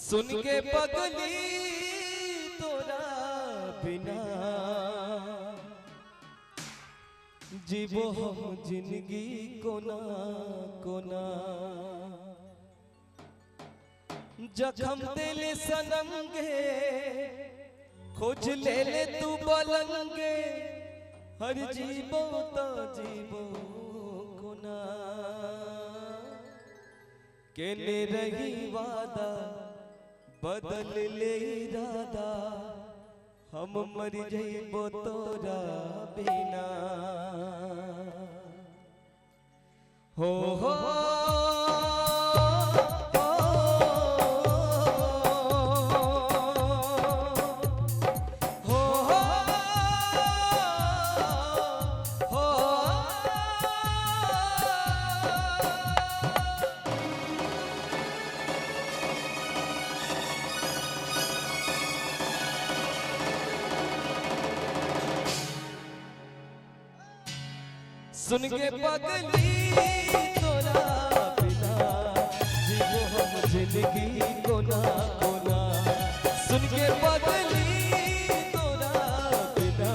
सुन के पगली तोरा बिना जीवो हम जिंदगी कोना कोना। जखम दिल सनंगे खोज ले ले तू बलंगे हर जीवो तो जीवो कोना। केने रही वादा बदल ले इरादा हम मर जइबो तोरा बिना। हो सुन के पगली तोरा बिना जीवो हम जिंदगी कोना कोना। सुन के पगली तोरा बिना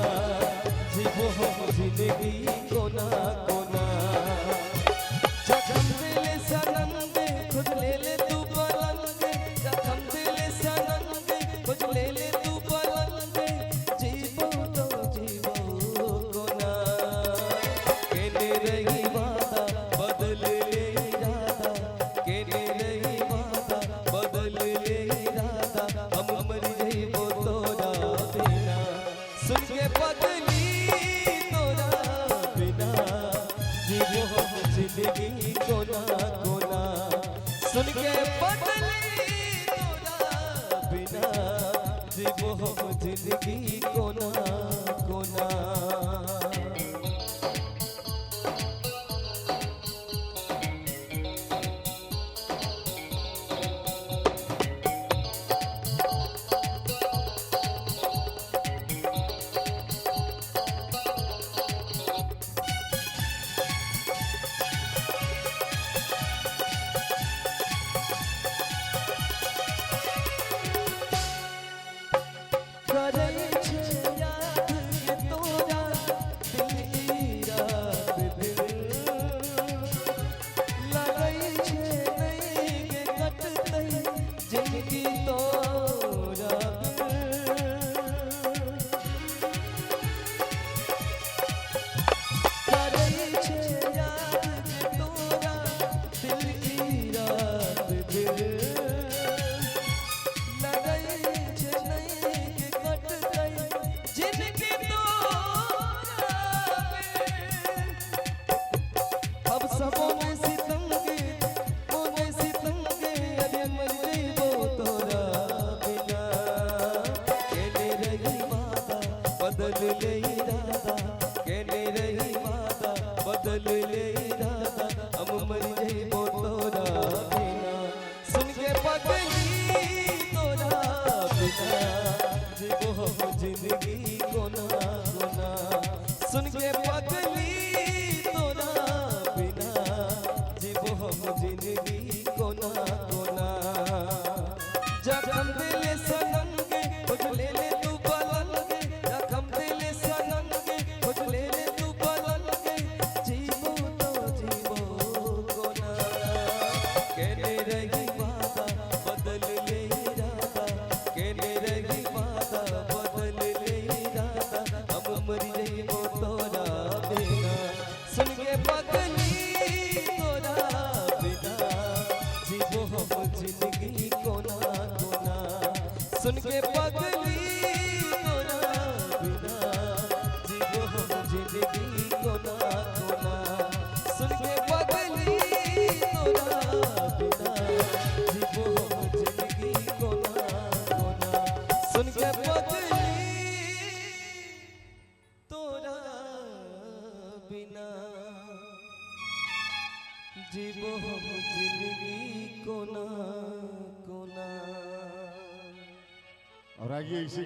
जीवो हम जिंदगी कोना कोना। जखम दिल सनंगे खुद ले ले तू बलंगे जखम दिल सनंगे खुद ले ले तू बलंगे जीवो तो जीवो कोना। रही वादा बदल ले इरादा केने रही वादा बदल ले इरादा हम मर जइबो तोरा बिना। सुन के पगली तोरा बिना जीवो हम जिंदगी कोना कोना। सुन के पगली तोरा बिना जीवो हम जिंदगी कोना कोना। बदल ले इरादा केने रही वादा बदल ले इरादा हम मर जइबो तोरा बिना। सुन के पगली तोरा बिना जीवो हम जिंदगी कोना कोना। सुन के पगली तोरा बिना जीवो हम जिंदगी कोना कोना। जखम दिल सनंगे खोज ले ले तू बलंगे जखम दिल सनंगे खोज ले ले तू बलंगे जीवो तो जीवो कोना। केने रही वादा बदल ले इरादा केने रही वादा बदल ले इरादा हम मर जइबो तोरा बिना। सुन के पगली तोरा बिना जीवो हम जिंदगी कोना कोना। सुन के पगली तोरा बिना जीवो हम जिंदगी कोना कोना। सुन के पगली तोरा बिना जीवो हम जिंदगी कोना कोना। सुन के पगली तोरा बिना जीवो हम जिंदगी कोना कोना। और आइए इसी